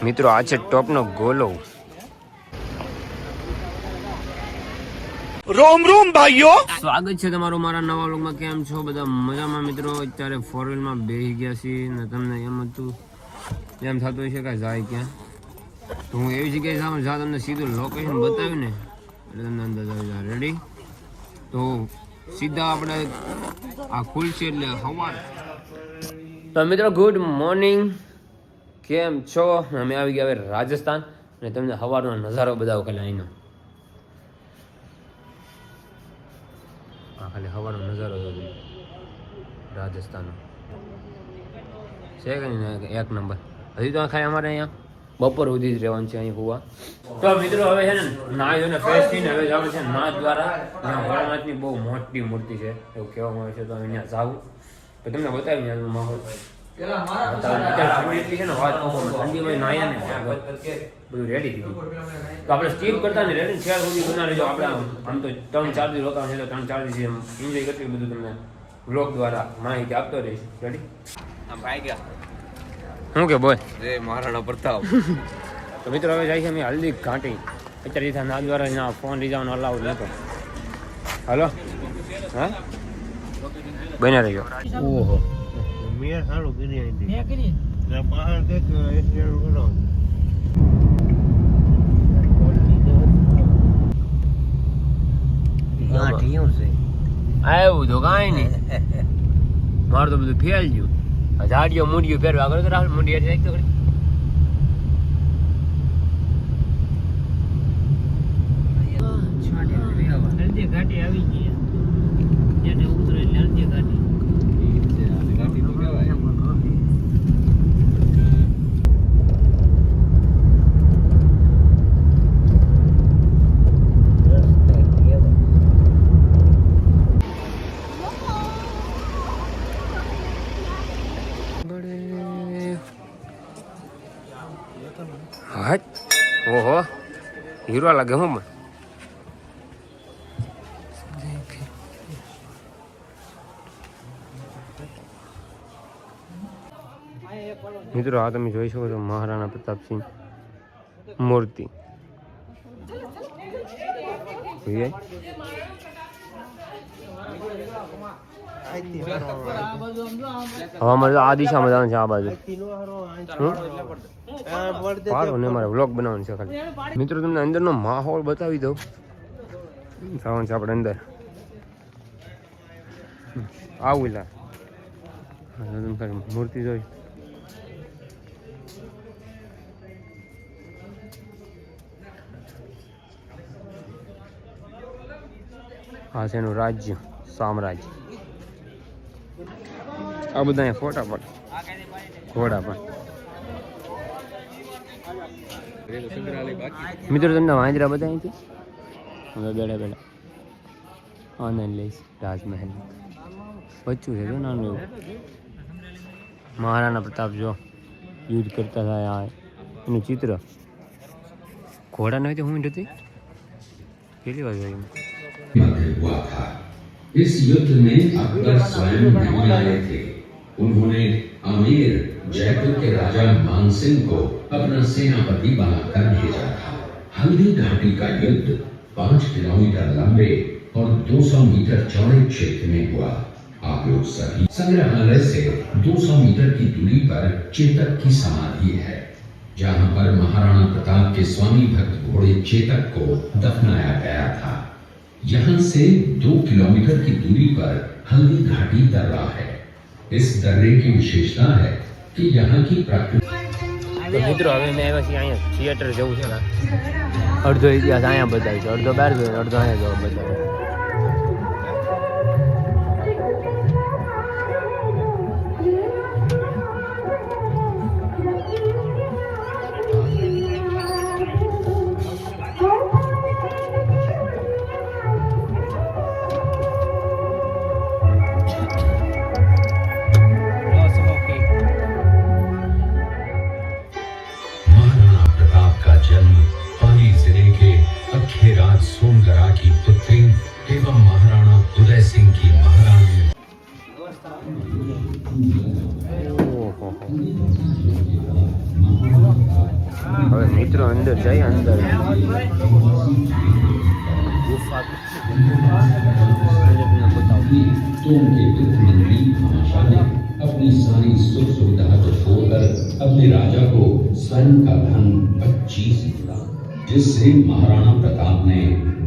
મિત્રો આ છે ટોપનો ગોલો. રોમ રોમ ભાઈઓ, સ્વાગત છે તમારું મારા નવા વ્લોગમાં. કેમ છો બધા? મજામાં મિત્રો. અત્યારે 4 વ્હીલમાં બેસી ગયા છીએ ને તમને એમ હતું એમ થતું હોય છે કે જાય ક્યાં, તો હું એવી જગ્યાએ જાઉં જ્યાં તમને સીધું લોકેશન બતાવ્યું ને એટલે તમને અંદાજ આવી જાય. રેડી? તો સીધા આપણે આ ખુલશે એટલે સવાર. તો મિત્રો ગુડ મોર્નિંગ, કેમ છો? અમે આવી ગયા હવે રાજસ્થાન અને તમને સવારનો નજારો બતાવો ખાલી અહીંનો. ખાલી હવાનો નજારો જો રાજસ્થાનનો છે કે નહીં, એક નંબર. હજી તો ખાલી અમારે અહીંયા બપોર સુધી જ રહેવાનું છે અહીં હોવા. તો મિત્રો હવે છે ને નાહી ધોઈને ફ્રેશ થઈને હવે જવાનું છે નાથ દ્વારા. ત્યાં ભોળાનાથની બહુ મોટી મૂર્તિ છે એવું કહેવામાં આવે છે, તો અહીંયા જાવું તો તમને બતાવી ત્યાંનો માહોલ. એટલી છે ને વાત ઠંડીમાં નાહ્યા ને બધું રેડી થઈ ગયું. તો આપણે સ્કીપ કરતા ને રેડી શેર સુધી બના લેજો. આપણે આમ તો 3-4 દિવસ રોકાણ છે, તો 3-4 દિવસ એમ એન્જોય કરતી બધું તમને વ્લોગ દ્વારા માહિતી આપતો રહીશ. રેડી? આમ ભાઈ ગયા શું કે બોય જય મહારાણા પ્રતાપ. તો મિત્રો હવે જાય છે અમે હલ્દી ઘાંટી. અત્યારે ત્યાં ના દ્વારા ના ફોન રીઝાવાનો અલાઉડ નહોતો. હાલો હા બન્યા રહેજો. ઓહો મેં સારું કરી પહાડ દેખ આવ્યું તો કાંઈ નહીં. મારું તો બધું ફેલ ગયું. ઝાડીઓ મૂડીઓ ફેરવા કરો તો રાહુલ મૂડી એટલે તો હલ્દી ઘાટી આવી ગઈ. જેને ઉતરે એટલે હલ્દી ઘાટી. ઓહો હીરો લાગે હું મિત્રો. આ તમે જોઈ શકો છો મહારાણા પ્રતાપસિંહ મૂર્તિ. હવામાં આ દિશામાં જવાનું છે, આ બાજુ ને મારે વ્લોગ બનાવવાનું છે ખાલી. મિત્રો તમને અંદરનો માહોલ બતાવી દઉં. જવાનું છે આપણે અંદર. આવું લા મૂર્તિ જોઈ. હા છે એનું રાજ્ય સામ્રાજ્ય. આ બધા અહીંયા ફોટા પણ ઘોડા પણ. મિત્રો તમને વાંદરા બધા અહીંથી હવે બેઠા બેઠા ઓનલાઈન લઈશ. રાજમહેલ બચ્ચું છે જો નાનું એવું. મહારાણા પ્રતાપ જો યુદ્ધ કરતા થાય આ એનું ચિત્ર. ઘોડા ન હોય તો હું હતી કેટલી વાર જોયું. हुआ था। इस युद्ध में अकबर स्वयं नहीं आए थे। उन्होंने अमीर जयपुर के राजा मानसिंह को अपना सेनापति बनाकर भेजा था। हल्दी घाटी का युद्ध 5 किलोमीटर लंबे और 200 मीटर चौड़े क्षेत्र में हुआ। आप लोग सभी संग्रहालय से 200 मीटर की दूरी पर चेतक की समाधि है, जहां पर महाराणा प्रताप के स्वामी भक्त घोड़े चेतक को दफनाया गया था। यहाँ से 2 किलोमीटर की दूरी पर हल्दी घाटी दर्रा है। इस दर्रे की विशेषता है कि यहाँ की प्रकृति. તો મિત્રો હવે મેં આવ્યા છીએ અહીંયા થિયેટર જવું છે ને, અડધો ઇતિહાસ અહીંયા બતાવી છે, અડધો બહાર જોયો, અડધો અહીંયા જવા બતાવે. હવે મિત્રો અંદર જઈ અંદર ગુફા तो उनके मित्र मंत्री भामाशाह ने अपनी सारी सुख सुविधा को छोड़कर अपने राजा को स्वर्ण का धन 25 दिया, जिससे महाराणा प्रताप ने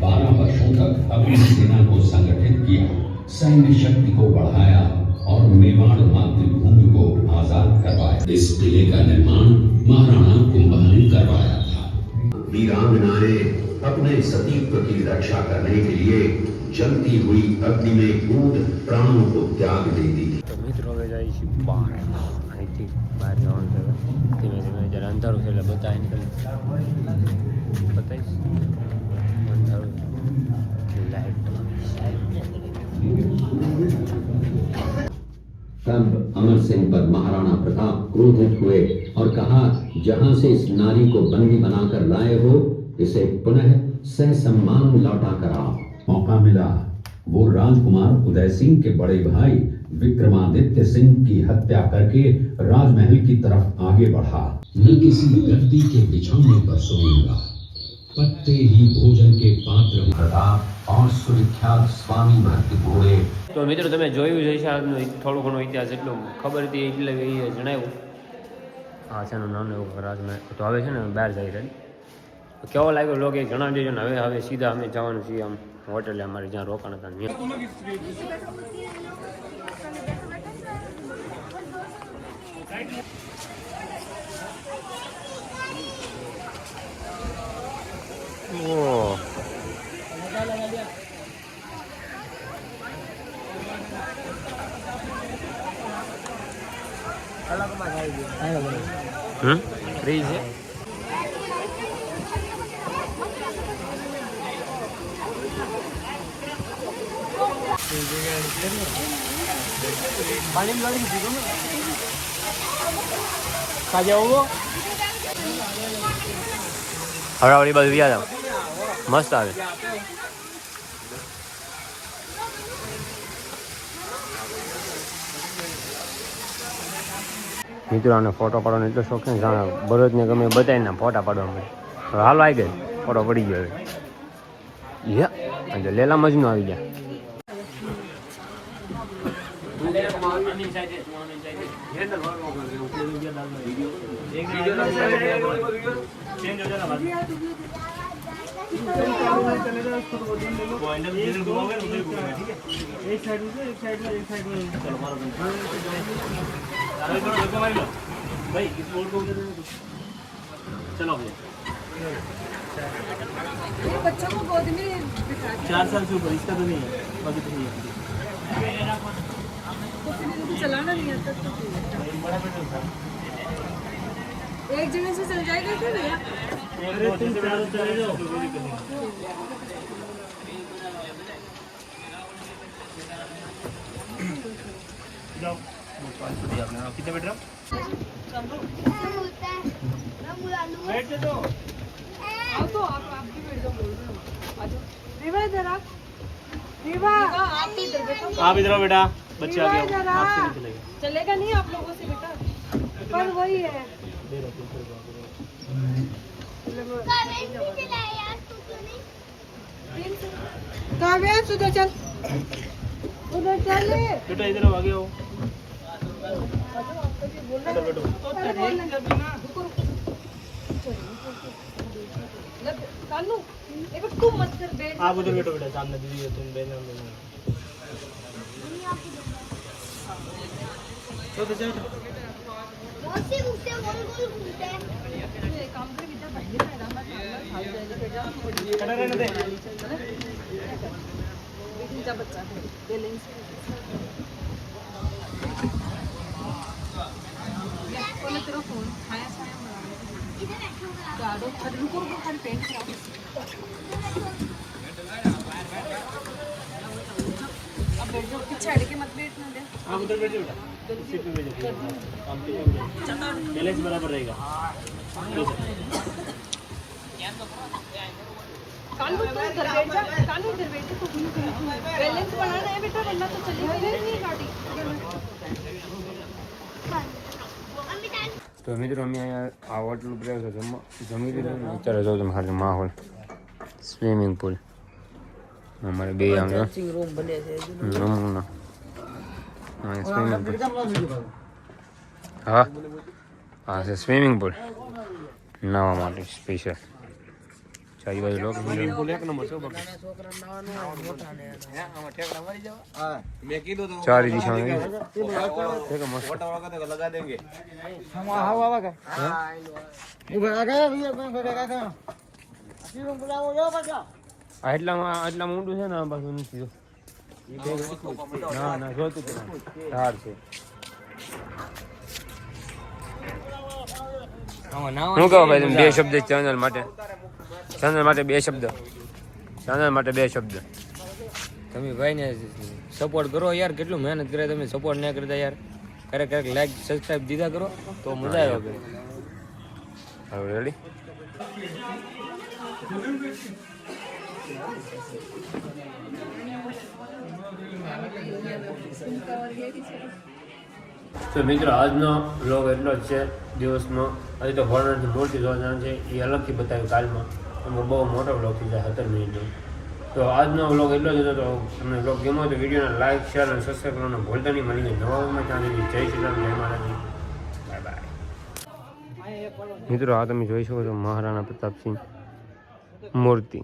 12 वर्षों तक अपनी सेना को संगठित किया, सैन्य शक्ति को बढ़ाया और मेवाड़ मातृभूमि को आजाद करवाया। इस किले का निर्माण महाराणा कुंभा ने करवाया था। वीरांगनाएं अपने सतीत्व की रक्षा करने के लिए जलती हुई अग्नि में कूद प्राणों को त्याग देती थी। તો મિત્રો હવે જાય છે બહાર અહીંથી બહાર જવાનું છે ધીમે ધીમે જ્યારે અંધારું છે એટલે બધા નીકળી બતાવીશ અંધારું લાઈટ तब अमर सिंह पर महाराणा प्रताप क्रोधित हुए और कहा, जहां से इस नारी को बंदी बनाकर लाए हो, इसे पुनः ससम्मान लौटा कर आओ। मौका मिला, वो राजकुमार उदय सिंह के बड़े भाई विक्रमादित्य सिंह की हत्या करके राजमहल की तरफ आगे बढ़ा। मैं किसी गद्दी के बिछौने पर सोऊंगा, पत्ते ही भोजन के पात्र प्रताप और सुविख्यात स्वामी भक्त घोड़े। તો મિત્રો તમે જોયું જ હશે આજનો થોડો ઘણો ઇતિહાસ એટલો ખબર હતી એટલે એ જણાવ્યું હા છે એનું નામ એવું રાજમાં તો હવે છે ને બહાર જાય છે કેવો લાગ્યો લોક એ જણાવી દેજો ને હવે સીધા અમે જવાનું છીએ આમ હોટેલે અમારે જ્યાં રોકાણ હતા ઓહ ફ્રી છે હરાવડી બાજુ વ્યા જાવ મસ્ત આવે મિત્રો આને ફોટો પાડવાનો એટલો શોખ ને જાણે બરોજને ગમે બધાને ફોટા પાડવા મળે હવે હાલો આવી ગઈ ફોટો પડી ગયો હવે લેલા મજનું આવી ગયા भाई इस बोर्ड को चलो ये बच्चों को गोद में बिठा 4 साल से ऊपर इसका तो नहीं है बाकी तो नहीं है तो चलाना नहीं आता तो एक जगह से चल जाएगा क्या भैया अरे तुम चारों चले जाओ जाओ 500 दिया आपने कितने बैठ रहा बैठ दो आओ तो आप भी बैठ जाओ बोल रहे हो आ जाओ विवा इधर आ विवा आप भी इधर बैठो आप इधर आओ बेटा बच्चे आ गए आपसे नहीं चलेगा चलेगा नहीं आप लोगों से बेटा पर वही है दे रहा 300 काव्या उधर चल उधर चल बेटा इधर आओ आगे आओ इधर बैठो कानू एक तू मत कर बैठ आप उधर बैठो बेटा सामने दीदी है तुम बहन तो जाओ मौसी उससे गोल गोल घूमते हैं ये काम पे बेटा पहले मैडम मत खा जाएगा बेटा खड़ा रहने दे लेकिन जब बच्चा है ये लेंस बोले तेरा फोन खाया खाया इधर बैठो गाड़ो खड़े रुको रुको खड़े पेंट खराब अब बैठ जाओ पीछे हट के मत बैठना दे आप उधर बैठो बेटा सीट पे बैठो काम पे बैलेंस बराबर रहेगा कानू तू इधर बैठ जा कानू इधर बैठ तो बैलेंस बनाना है बेटा वरना तो चलेगी नहीं गाड़ी તો મિત્રો અમે અહીંયા આ હોટલ ઉપર જમી લીધું ને અત્યારે જો તમે ખાલી માહોલ સ્વિમિંગ પુલ અમારે બે આમ રૂમ બને છે સ્વિમિંગ પુલ હા હા છે સ્વિમિંગ પુલ નાવા માટે સ્પેશિયલ ચારી બાજુ લોકો એક નંબર છે બાકી છોકરા નાવાનું મોટા ને મેં કીધું તો ચારી દિશામાં લગા દેંગે આટલામાં ઊંડું છે ને આ પાછું નથી ના જોતું ધાર છે શું કહો ભાઈ તમે બે શબ્દ ચેનલ માટે બે શબ્દ તમે ભાઈને સપોર્ટ કરો યાર, કેટલું મહેનત કરે, તમે સપોર્ટ ના કરતા યાર. ક્યારેક લાઈક સબસ્ક્રાઇબ દીધા કરો તો મજા આવે. હવે રેડી તો મિત્રો આજનો વ્લોગ એટલો જ છે દિવસનો. હજી તો હોરરની મૂર્તિ જોવા જવાનું છે, એ અલગથી બતાવ્યું કાલમાં. એમાં બહુ મોટો વ્લોગ થઈ જાય 17 મિનિટનો. તો આજનો વ્લોગ એટલો જ હતો. તો તમને વ્લોગ ગમ્યો હોય તો વિડીયોને લાઈક શેર અને સબસ્ક્રાઈબ કરવાનું ભૂલતા નહીં. મળીને નવા વ્લોગમાં ત્યાં સુધી જય શ્રી રામ, જય માતાજી, બાય બાય. મિત્રો આ તમે જોઈ શકો છો મહારાણા પ્રતાપસિંહ મૂર્તિ.